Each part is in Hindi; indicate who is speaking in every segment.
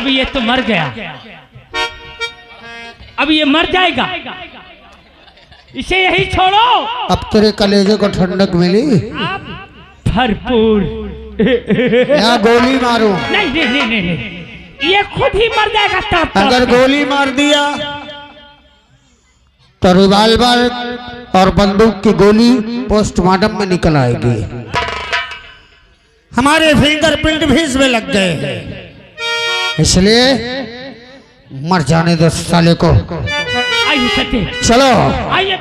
Speaker 1: अब ये तो मर गया, अब ये मर जाएगा, इसे यही छोड़ो।
Speaker 2: अब तेरे कलेजे को ठंडक मिली?
Speaker 1: भरपूर।
Speaker 2: यहाँ गोली मारो?
Speaker 1: नहीं नहीं नहीं नहीं, नहीं। ये खुद ही मर जाएगा तब।
Speaker 2: अगर गोली मार दिया तो रिवाल्वर और बंदूक की गोली पोस्टमार्टम में निकल आएगी। हमारे फिंगरप्रिंट भी इसमें लग गए, इसलिए मर जाने दो साले को।
Speaker 1: आइए सत्य,
Speaker 2: चलो
Speaker 1: आइए।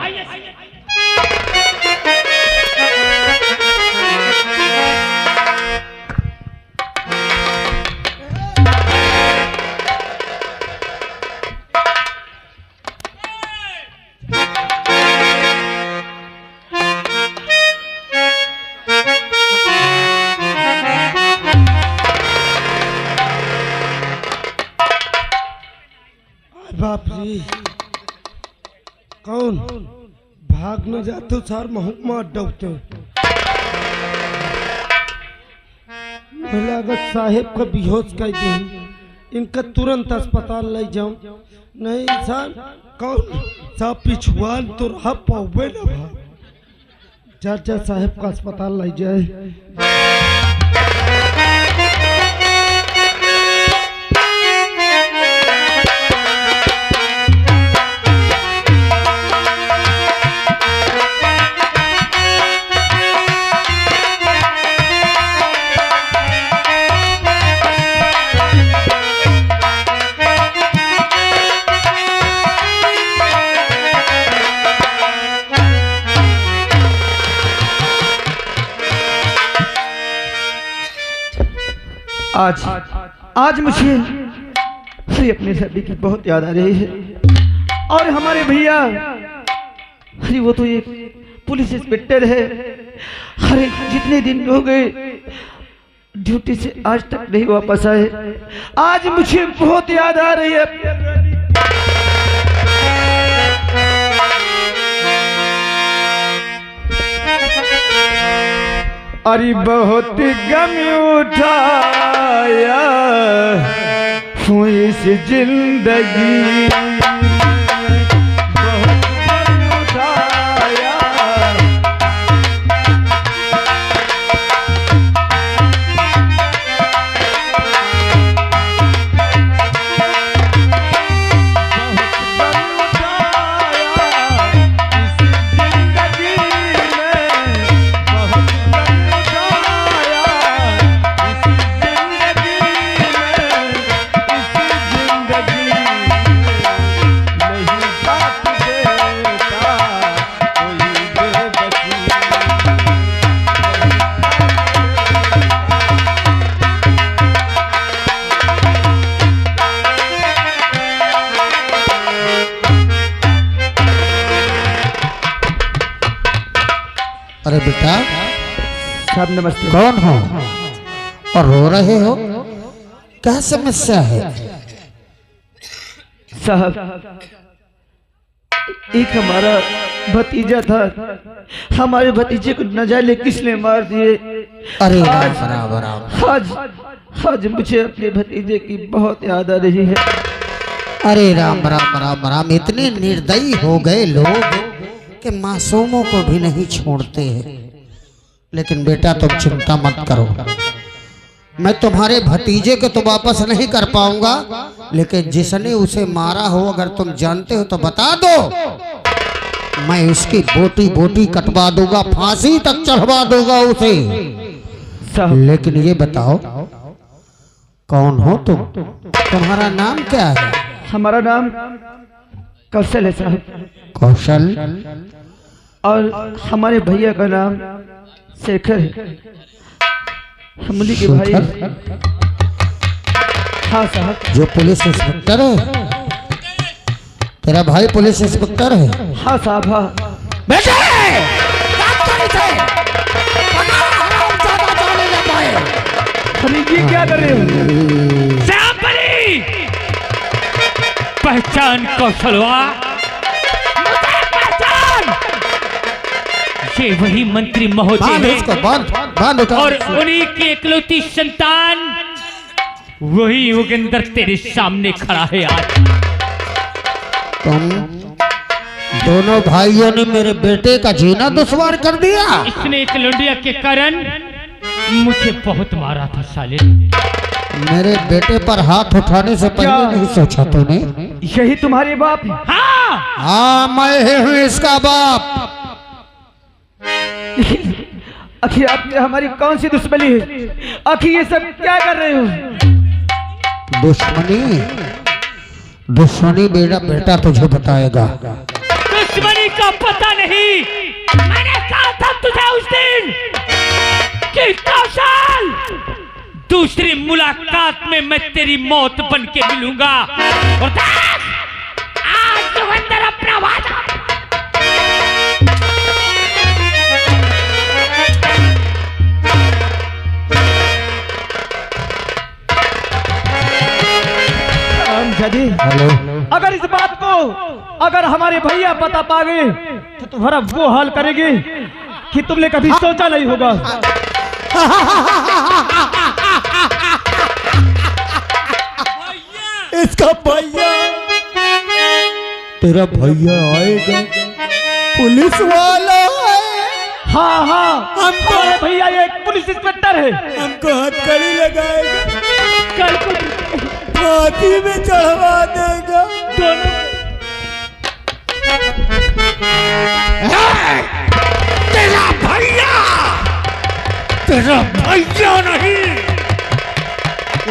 Speaker 3: बाप रे, कौन भाग न जाते सार महकमा डबते। लागत साहेब का बेहोश कर दी, इनका तुरंत अस्पताल ले जाऊं। नहीं सर, कौन सा पिछुआन तो रहा पावे ना भाग। चाचा साहेब का अस्पताल ले जाए।
Speaker 4: आज मुझे अपने सभी की बहुत याद आ रही है। और हमारे भैया, अरे वो तो एक पुलिस इंस्पेक्टर है। अरे जितने दिन हो गए ड्यूटी से आज तक नहीं वापस आए। आज मुझे बहुत याद आ रही है। अरे बहुत गम उठाया हूँ इस जिंदगी, बहुत गम उठाया।
Speaker 2: अरे बेटा,
Speaker 4: साहब नमस्ते।
Speaker 2: कौन हो और रो रहे हो? क्या समस्या है?
Speaker 4: साहब, एक हमारा भतीजा था, हमारे भतीजे को न जाने किसने मार दिए।
Speaker 2: अरे
Speaker 4: आज मुझे अपने भतीजे की बहुत याद आ रही है।
Speaker 2: अरे राम राम राम राम, इतने निर्दयी हो गए लोग कि मासूमों को भी नहीं छोड़ते हैं। लेकिन बेटा तुम चिंता मत करो, मैं तुम्हारे भतीजे को तो वापस नहीं कर पाऊंगा, लेकिन जिसने उसे मारा हो अगर तुम जानते हो तो बता दो, मैं उसकी बोटी बोटी कटवा दूंगा, फांसी तक चढ़वा दूंगा उसे। लेकिन ये बताओ कौन हो तुम? तुम्हारा नाम क्या है?
Speaker 4: हमारा नाम कौशल है साहब।
Speaker 2: कौशल?
Speaker 4: और हमारे भैया का नाम शेखर है, हमली के भाई। हाँ साहब।
Speaker 2: जो पुलिस इंस्पेक्टर है? तेरा भाई पुलिस इंस्पेक्टर है?
Speaker 4: हाँ साहब। हाँ
Speaker 2: बेटे,
Speaker 4: ये क्या कर रहे हो?
Speaker 1: पहचान कौशलवा, ये वही मंत्री महोदय है
Speaker 2: बांध
Speaker 1: और
Speaker 2: उठा।
Speaker 1: उन्हीं की इकलौती संतान वही योगेंद्र तेरे सामने खड़ा है आज।
Speaker 2: तुम दोनों भाइयों ने मेरे बेटे का जीना दुश्वार कर दिया।
Speaker 1: इसने एक लुंडिया के कारण मुझे बहुत मारा था साले।
Speaker 2: मेरे बेटे पर हाथ उठाने से पहले नहीं सोचा तूने?
Speaker 4: यही तुम्हारे बाप है?
Speaker 2: हाँ, मैं हूँ इसका बाप।
Speaker 4: आखिर आपने हमारी कौन सी दुश्मनी है? आखिर ये सब क्या कर रहे हो?
Speaker 2: दुश्मनी बेटा तुझे बताएगा।
Speaker 1: दुश्मनी का पता नहीं। मैंने कहा था तुझे उस दिन कि कौशल दूसरी मुलाकात में मैं तेरी मौत बन के मिलूंगा। और देख, आज योगेंद्र अपना वादा
Speaker 2: हेलो,
Speaker 4: अगर इस बात को अगर हमारे भैया पता पा गए तो तुम्हारा वो हाल करेंगे कि तुमने कभी सोचा नहीं होगा।
Speaker 3: इसका भैया,
Speaker 2: तेरा भैया आएगा,
Speaker 3: पुलिस वाला है।
Speaker 4: हाँ हाँ, हमारे भैया एक पुलिस इंस्पेक्टर है।
Speaker 3: हमको हथकड़ी लगाएगा,
Speaker 4: कल को
Speaker 3: फांसी में चढ़वा देगा।
Speaker 2: तेरा भैया नहीं,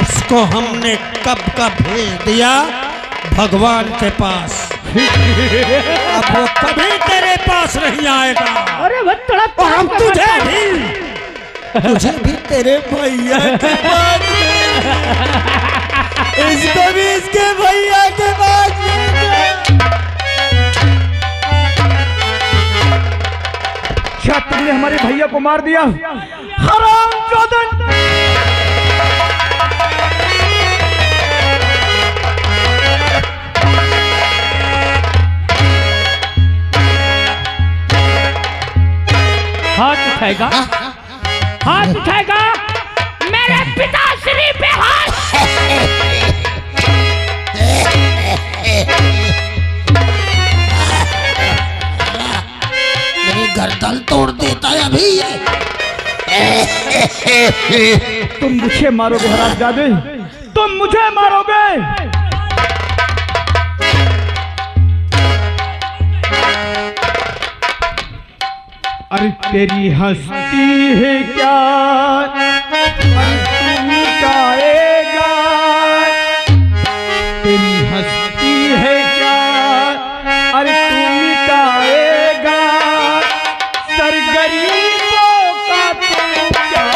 Speaker 2: उसको हमने कब का भेज दिया भगवान के पास। अब वो कभी तेरे पास नहीं आएगा।
Speaker 4: अरे वो थोड़ा
Speaker 2: और हम तुझे भी
Speaker 3: तेरे भैया के पास इसको भी इसके भैया के पास
Speaker 4: क्या तुमने हमारे भैया को मार दिया? हरामजादा!
Speaker 1: हाथ उठाएगा, हाथ उठाएगा मेरे पिताश्री पे हाथ।
Speaker 2: मेरी गर्दन तोड़ देता है अभी ये।
Speaker 4: तुम मुझे मारोगे हरामजादे, तुम मुझे मारोगे। अरे तेरी हस्ती है क्या, तू मिटाएगा। तेरी हस्ती है क्या, अरे तू मिटाएगा। सरगरीबों का तू क्या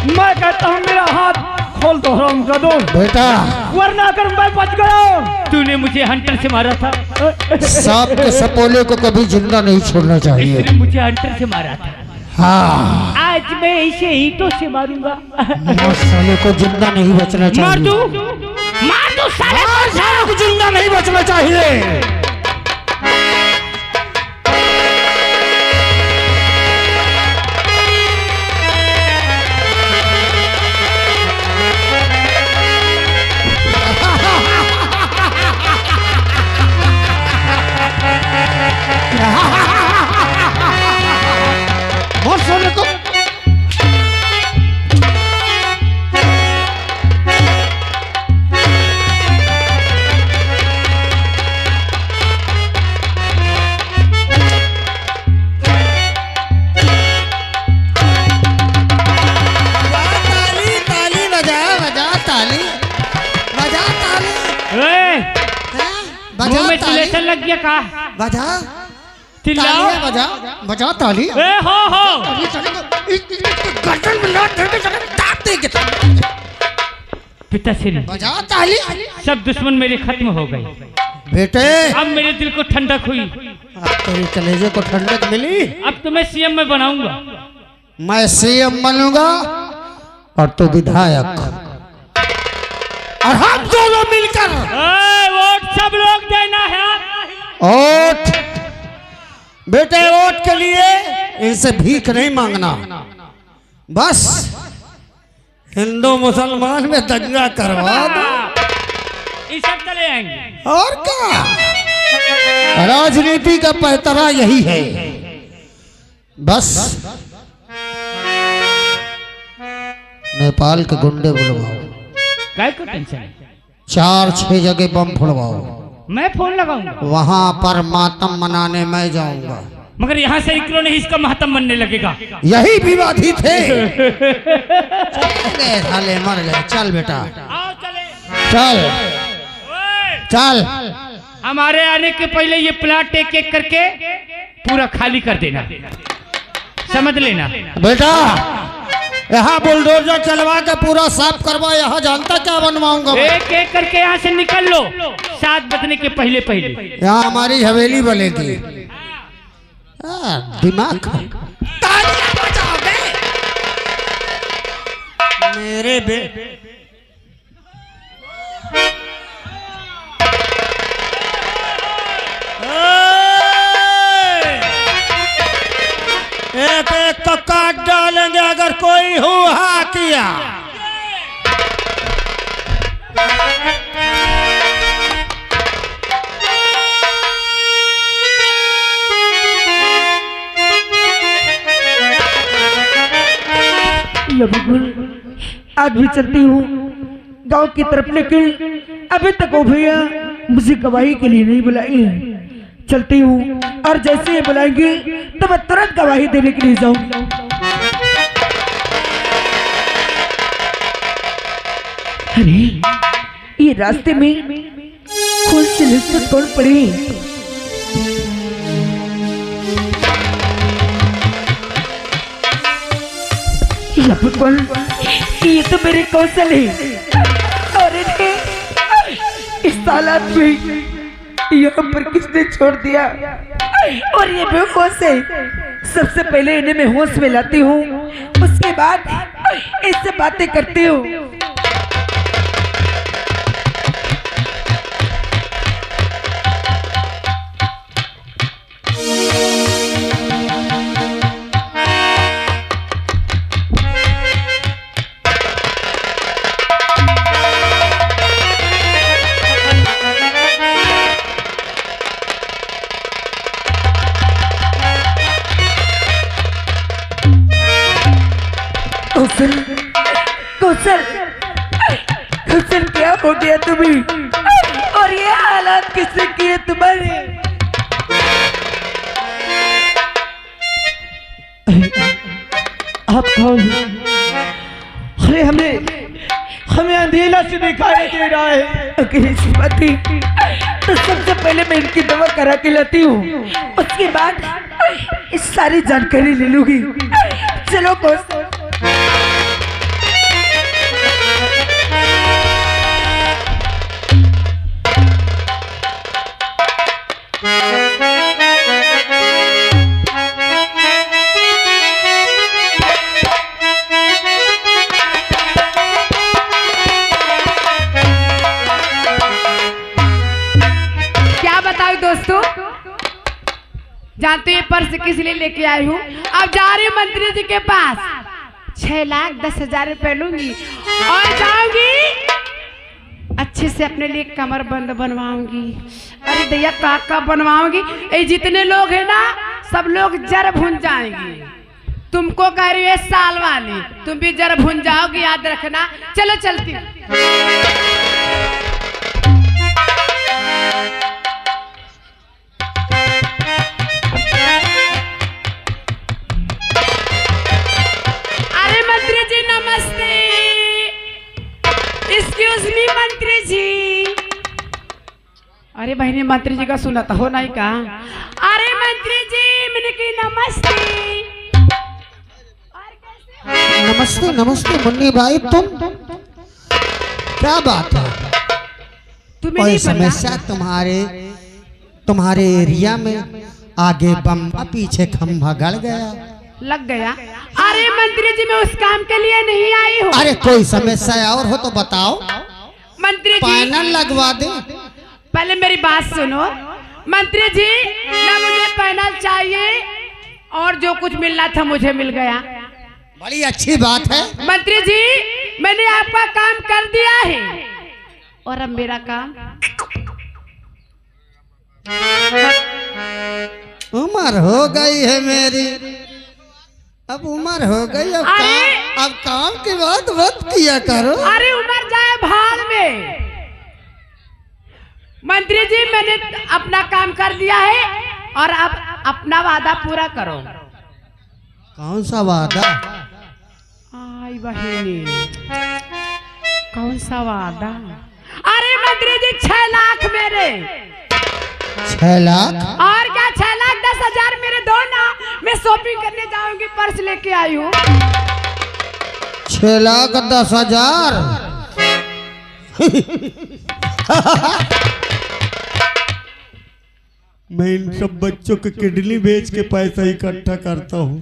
Speaker 4: मैं कहता हूँ मेरा हाथ खोल दो हरामजादो
Speaker 2: बेटा,
Speaker 4: वरना अगर मैं बच गया।
Speaker 1: तूने मुझे हंटर से मारा था।
Speaker 2: सांप के सपोले को कभी जिंदा नहीं छोड़ना चाहिए।
Speaker 1: इसने मुझे हंटर से मारा था।
Speaker 2: हाँ
Speaker 1: आज मैं इसे ईंटों से मारूंगा।
Speaker 2: साले को जिंदा नहीं बचना
Speaker 1: मार
Speaker 2: चाहिए।
Speaker 1: दू, मार दू साले को।
Speaker 2: साले को जिंदा नहीं बचना चाहिए। बहुत साले को
Speaker 1: मुंह में तिलेसन लग गया का?
Speaker 2: बजा
Speaker 1: चिल्लाओ।
Speaker 2: बजा बजा ताली।
Speaker 1: ए हो
Speaker 2: गर्दन में लात धर के चले दांत दे के
Speaker 1: पिताश्री,
Speaker 2: बजा ताली।
Speaker 1: सब दुश्मन मेरे खत्म हो गए।
Speaker 2: बेटे
Speaker 1: अब मेरे दिल को ठंडक हुई।
Speaker 2: अब तेरे कलेजे को ठंडक मिली।
Speaker 1: अब तुम्हें सीएम में बनाऊंगा।
Speaker 2: मैं सीएम बनूंगा और तू विधायक, और हम दोनों मिलकर
Speaker 1: वोट सब लोग देना है।
Speaker 2: वोट। बेटे वोट के लिए इनसे भीख नहीं मांगना, बस हिंदू मुसलमान में दंगा करवा दो।
Speaker 1: ये सब चले आएंगे।
Speaker 2: और क्या, राजनीति का पैतरा यही है। बस नेपाल के गुंडे बुलवाओ,
Speaker 1: काय को टेंशन है?
Speaker 2: 4-6 जगह बम फोड़वाओ,
Speaker 1: मैं फोन लगाऊंगा।
Speaker 2: वहां पर मातम मनाने मैं जाऊंगा।
Speaker 1: मगर यहाँ से निकलो नहीं, इसका महत्म बनने लगेगा।
Speaker 2: यही विवादी थे। साले मर गए। चल बेटा
Speaker 1: आओ चले।
Speaker 2: चल चल।
Speaker 1: हमारे आने के पहले ये प्लाट एक एक करके पूरा खाली कर देना, समझ लेना।
Speaker 2: बेटा यहाँ बुलडोजर चलवा के पूरा साफ करवा। यहाँ जानता क्या बनवाऊंगा मैं?
Speaker 1: एक एक करके यहाँ से निकल लो 7 बजने के पहले पहले।
Speaker 2: यहाँ हमारी हवेली बनेगी। दिमाग तालियां बजाओगे मेरे एक एक को काट डालेंगे अगर कोई हुआ किया।
Speaker 4: बिल्कुल आज भी चलती हूँ गांव की तरफ, लेकिन अभी तक वो भैया मुझे गवाही के लिए नहीं बुलाई है। चलती हूँ और जैसे ही बुलाएंगे तो मैं तुरंत गवाही देने के लिए जाऊंगी। अरे ये रास्ते में कौन सी लिस्ट कौन पड़ी? ये तो मेरे कौशल है। अरे इस तालाब में यहाँ पर किसने छोड़ दिया? और ये बेहोश है। सबसे पहले इन्हें मैं होश में लाती हूँ, उसके बाद इससे बातें करती हूँ। कौशल, कौशल, कौशल क्या हो गया तुम्हें? और ये हालात किसने किए तुम्हारे? आप कौन? अरे हमें अंधेरा से दिखाई दे रहा है। अगर ऐसी बात है तो सबसे पहले मैं इनकी दवा करा के लाती हूँ, उसके बाद इस सारी जानकारी ले लूंगी। चलो कौशल।
Speaker 5: पर्स किस लिए लेके आई हूँ। अब जा रही हूँ मंत्री जी के पास, 6,10,000 रुपए लूंगी और जाऊंगी अच्छे से अपने लिए कमर बंद बनवाऊंगी। अरे दैया काका बनवाऊंगी, ये जितने लोग हैं ना सब लोग जर भून जाएंगे। तुमको कह रही है साल वाली, तुम भी जर भून जाओगी, याद रखना। चलो चलती हूँ। अरे मंत्री जी नमस्ते। एक्सक्यूज मी मंत्री जी। अरे बहनी मंत्री जी का सुना था हो नहीं का। अरे मंत्री जी मैंने की नमस्ते।
Speaker 2: नमस्ते नमस्ते मुन्नी भाई, तुम क्या बात है?
Speaker 5: तुम्हें
Speaker 2: कोई
Speaker 5: नहीं पता?
Speaker 2: समस्या तुम्हारे एरिया में? आगे बम पीछे खंभा गड़ गया,
Speaker 5: लग गया। अरे मंत्री जी मैं उस काम के लिए नहीं आई हूँ।
Speaker 2: अरे कोई समस्या और हो तो बताओ,
Speaker 5: मंत्री जी
Speaker 2: पैनल लगवा दे।
Speaker 5: पहले मेरी बात सुनो। मंत्री जी ना मुझे पैनल चाहिए और जो कुछ मिलना था मुझे मिल गया।
Speaker 2: बड़ी अच्छी बात है।
Speaker 5: मंत्री जी मैंने आपका काम कर दिया है और अब मेरा काम।
Speaker 2: उम्र हो गई है मेरी, अब उम्र हो गई, अब काम की बात मत किया करो।
Speaker 5: अरे उम्र जाए भाड़ में। मंत्री जी मैंने अपना काम कर दिया है और अब अपना वादा पूरा करो।
Speaker 2: कौन सा वादा?
Speaker 5: आई बहिनी कौन सा वादा? अरे मंत्री जी 6 लाख मेरे।
Speaker 2: 6 लाख?
Speaker 5: और क्या 6,10,000 मेरे दो ना। मैं शॉपिंग करने जाऊंगी, पर्स लेके आई हूँ।
Speaker 2: 6,10,000?
Speaker 3: मैं इन सब बच्चों के किडनी बेच के पैसा इकट्ठा करता हूँ।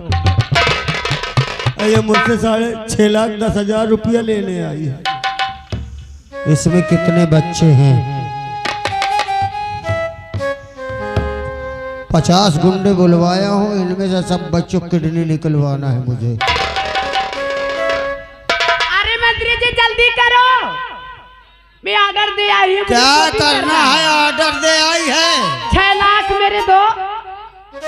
Speaker 3: ये मुझसे 6,10,000 रुपया लेने आई है।
Speaker 2: इसमें कितने बच्चे हैं? 50 गुंडे बुलवाया हूँ, इनमें से सब बच्चों की किडनी निकलवाना है मुझे।
Speaker 5: अरे मंत्री जी जल्दी करो, मैं ऑर्डर दे आई हूँ।
Speaker 2: क्या करना है? ऑर्डर दे आई है।
Speaker 5: 6 लाख मेरे दो।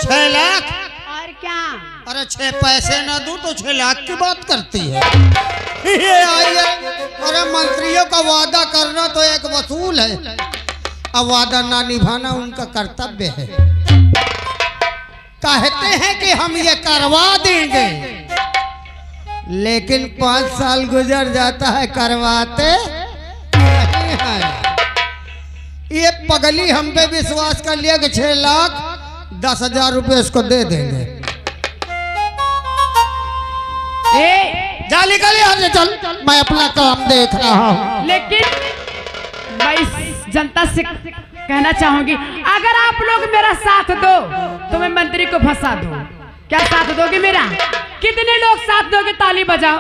Speaker 2: 6 लाख?
Speaker 5: और क्या?
Speaker 2: अरे 6 पैसे ना दूं तो 6 लाख की बात करती है। ये आई है। अरे मंत्रियों का वादा करना तो एक वसूल है, अब वादा ना निभाना उनका कर्तव्य है। कहते हैं कि हम ये करवा देंगे, लेकिन 5 साल गुजर जाता है, करवाते नहीं है। ये पगली हम पे विश्वास कर लिया कि 6,10,000 रुपए इसको दे देंगे। जा निकल यहाँ से, चल, मैं अपना काम देख रहा हूँ।
Speaker 5: लेकिन मैं इस जनता से कहना चाहूंगी, अगर आप लोग मेरा साथ दो तो मैं मंत्री को फंसा दूं। क्या साथ दोगे मेरा? कितने लोग साथ दोगे? ताली बजाओ।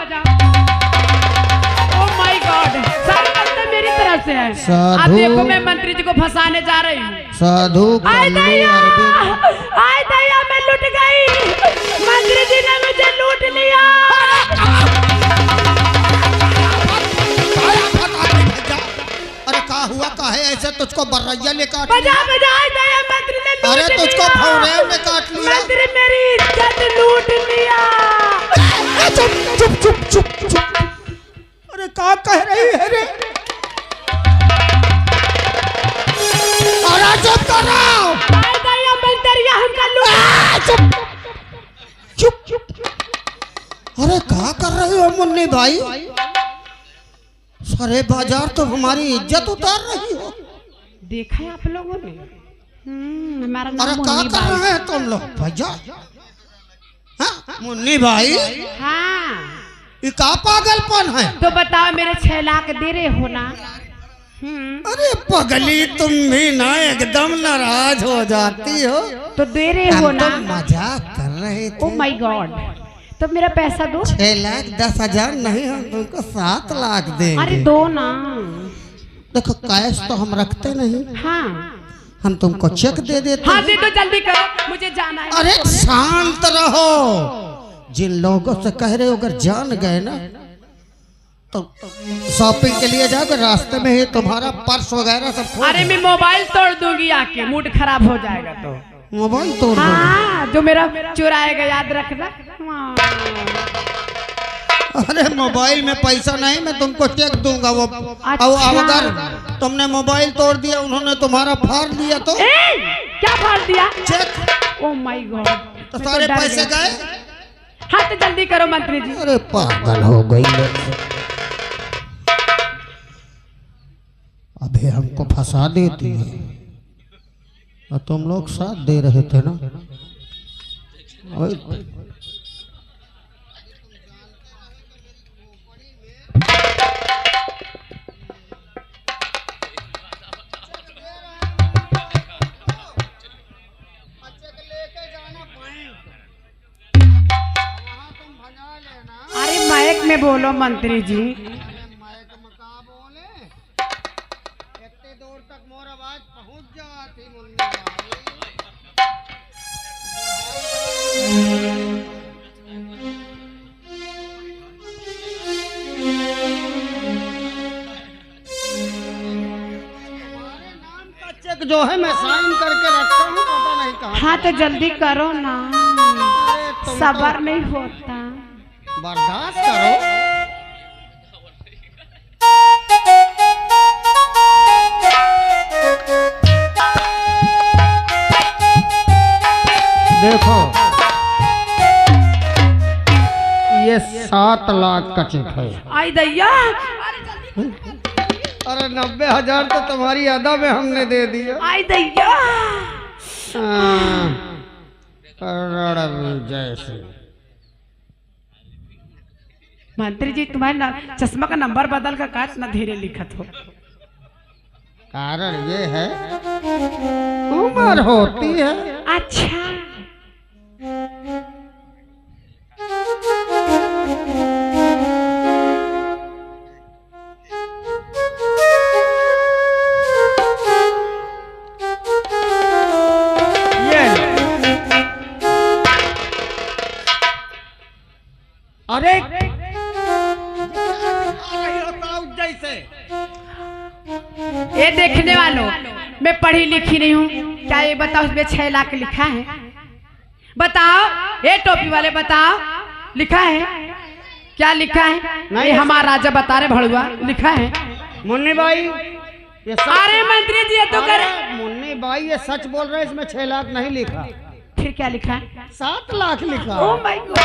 Speaker 5: ओह माय गॉड, सारे बंदे मेरी तरफ से हैं।
Speaker 2: साधु।
Speaker 5: अब देखो मैं मंत्री जी को फंसाने जा रही हूँ।
Speaker 2: साधु
Speaker 5: आय दैया, आय दैया, मैं लूट गई। मंत्री जी ने मुझे लूट लिया।
Speaker 2: अरे क्या हुआ? काहे ऐसे तुझको बर्रैया ले काट
Speaker 5: बजा बजा, आय दैया, मंत्री ने लूट लिया।
Speaker 2: अरे तुझको भौरे में काट लिया।
Speaker 5: मंत्री मेरी इज्जत लूट लिया।
Speaker 2: चुप चुप चुप चुप चुप। अरे क्या कह रही है रे? अरे चुप करो।
Speaker 5: आय दैया, मंत्री हमका लूट।
Speaker 2: चुप चुप। अरे क्या कर रहे हो मुन्नी भाई? सारे बाजार तो हमारी इज्जत उतार रही हो।
Speaker 5: देखा है आप लोगों ने? हमारा
Speaker 2: अरे
Speaker 5: नाम
Speaker 2: क्या
Speaker 5: मुन्नी
Speaker 2: कर
Speaker 5: बाई।
Speaker 2: रहे हैं तुम लोग भैया? हाँ? मुन्नी भाई,
Speaker 5: हाँ
Speaker 2: ये क्या पागलपन है?
Speaker 5: तो बताओ, मेरे 6 लाख दे रहे हो ना?
Speaker 2: अरे पगली, तुम भी ना एकदम नाराज हो जाती हो।
Speaker 5: तो दे रहे हो
Speaker 2: हम
Speaker 5: ना?
Speaker 2: तो मजाक कर रहे थे।
Speaker 5: ओ माय गॉड, तो मेरा पैसा दो।
Speaker 2: 6,10,000 नहीं, हम तुमको 7 लाख देंगे।
Speaker 5: अरे दो ना।
Speaker 2: देखो कैश तो हम रखते नहीं,
Speaker 5: हाँ
Speaker 2: हम तुमको चेक दे देते
Speaker 5: हाँ
Speaker 2: हैं।
Speaker 5: दे दो, जल्दी करो, मुझे जाना है।
Speaker 2: अरे शांत रहो। जिन लोगों से कह रहे हो अगर जान गए ना तो शॉपिंग के लिए जाओगे, रास्ते में ही तुम्हारा पर्स वगैरह सब खो
Speaker 5: अरे मैं मोबाइल तोड़ दूंगी आके, मूड खराब हो जाएगा तो।
Speaker 2: मोबाइल तोड़ दो।
Speaker 5: हाँ, जो मेरा चुराएगा याद रखना। हाँ।
Speaker 2: अरे मोबाइल में पैसा नहीं, मैं तुमको चेक दूंगा वो।
Speaker 5: अच्छा।
Speaker 2: अब अगर तुमने मोबाइल तोड़ दिया, उन्होंने तुम्हारा फाड़ दिया तो
Speaker 5: क्या फाड़ दिया?
Speaker 2: चेक।
Speaker 5: ओ माय गॉड,
Speaker 2: तो सारे पैसे गए।
Speaker 5: हाँ तो जल्दी करो मंत्री जी।
Speaker 2: अरे पागल हो गई लोग। अबे हमको फंसा देती है और तुम लोग साथ दे रहे थे ना।
Speaker 5: अरे माइक में बोलो मंत्री जी।
Speaker 2: चेक जो है मैं साइन करके रखता हूँ, पता नहीं कहाँ।
Speaker 5: हाँ तो जल्दी करो ना, सबर नहीं होता।
Speaker 2: बर्दाश्त करो। देखो ये 7 लाख का चेक है।
Speaker 5: आई दैया,
Speaker 2: अरे 90,000 तो तुम्हारी अदा में हमने दे दिया।
Speaker 5: आई दैया।
Speaker 2: जैसे
Speaker 5: मंत्री जी तुम्हारे चश्मा का नंबर बदल कर काट ना, धीरे लिखत हो।
Speaker 2: कारण ये है उम्र होती है।
Speaker 5: अच्छा
Speaker 2: अरे जैसे
Speaker 5: ये देखने वालों, मैं पढ़ी लिखी नहीं हूँ, क्या ये बताओ इसमें 6 लाख लिखा है? बताओ, ये टोपी वाले बताओ, लिखा है क्या? लिखा है? नहीं, हमारा राजा बता रहे भड़ुआ, लिखा है।
Speaker 2: मुन्नी भाई ये
Speaker 5: अरे मंत्री जी ये तो कर।
Speaker 2: मुन्नी भाई ये सच बोल रहे, इसमें 6 लाख नहीं लिखा।
Speaker 5: फिर क्या लिखा है?
Speaker 2: 7 लाख लिखा।
Speaker 5: Oh my God,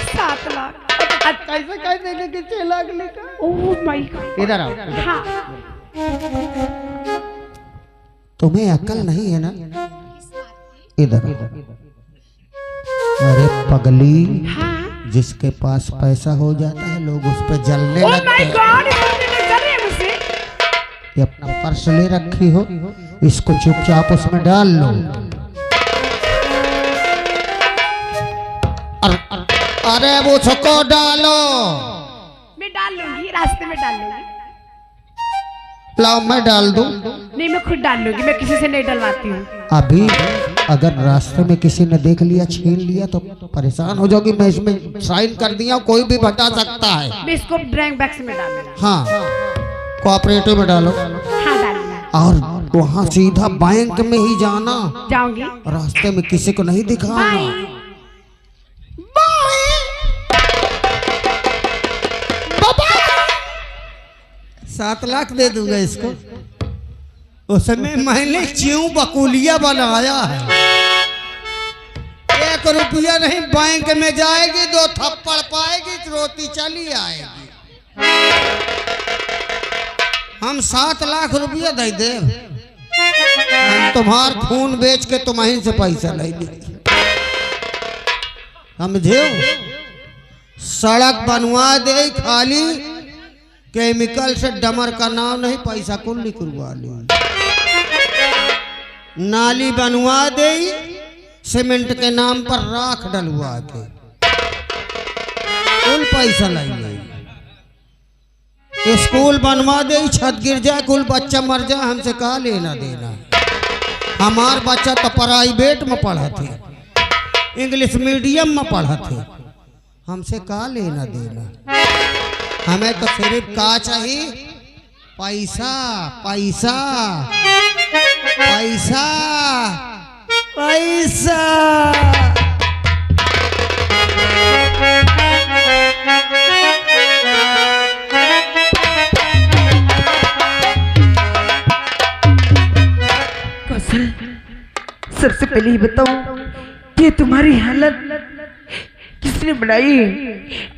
Speaker 5: 7 lakh.
Speaker 2: कैसे कह देंगे कि 6 लाख लिखा?
Speaker 5: Oh my God.
Speaker 2: इधर आओ।
Speaker 5: हाँ
Speaker 2: तुम्हें अकल नहीं है ना? इधर। अरे पगली,
Speaker 5: हाँ।
Speaker 2: जिसके पास पैसा हो जाता है लोग उस पर जलने
Speaker 5: ओह
Speaker 2: लगते
Speaker 5: माय
Speaker 2: हैं।
Speaker 5: गॉड, कर रहे हैं मुझसे।
Speaker 2: ये अपना पर्स ले रखी हो, इसको चुपचाप उसमें डाल लो। अरे वो उसको डालो।
Speaker 5: मैं डाल लूंगी, रास्ते में डाल लूंगी।
Speaker 2: लाओ मैं डाल दूं।
Speaker 5: नहीं मैं खुद डाल लूंगी, मैं किसी से नहीं डलवाती हूँ।
Speaker 2: अभी अगर रास्ते में किसी ने देख लिया, छीन लिया तो परेशान हो जाओगी। मैं इसमें साइन कर दिया, कोई भी बता सकता है।
Speaker 5: मैं इसको ड्राइंग बैग में डालूंगा।
Speaker 2: हाँ, कोऑपरेटिव में डालो।
Speaker 5: हाँ डालूंगा।
Speaker 2: और वहाँ सीधा बैंक में ही जाना।
Speaker 5: जाऊंगी।
Speaker 2: रास्ते में किसी को नहीं दिखाना। 7 लाख दे दूंगा इसको। उसमें मैंने च्यों बकुलिया बनाया है। 1 रुपया नहीं, बैंक में जाएगी, 2 थप्पड़ पाएगी, रोटी चली आएगी। हम 7 लाख रुपया दे दे, हम तुम्हार खून बेच के तुम्हें से पैसा लेंगे। समझे? सड़क बनवा दे, खाली केमिकल से डमर का नाम नहीं, पैसा कुल निकलवा ली। नाली बनवा दे, सीमेंट के नाम पर राख डलवा के कुल पैसा लेंगे। स्कूल बनवा दे, छत गिर जाए, कुल बच्चा मर जाए, हमसे कहा लेना देना। हमार बच्चा तो प्राइवेट में पढ़ा थे, इंग्लिश मीडियम में पढ़ा थे, हमसे का लेना देना। हमें तो सिर्फ का चाहिए, पैसा पैसा पैसा पैसा।
Speaker 4: कौशल, सबसे पहले ये बताओ कि तुम्हारी हालत किसने बनाई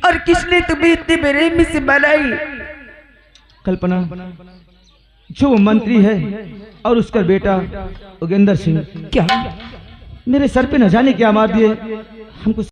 Speaker 4: और किसने तुम्हें इतने बेरहमी से बनाई?
Speaker 6: कल्पना, जो मंत्री है और उसका बेटा योगेंद्र सिंह, क्या मेरे सर पे न जाने क्या मार दिए हमको।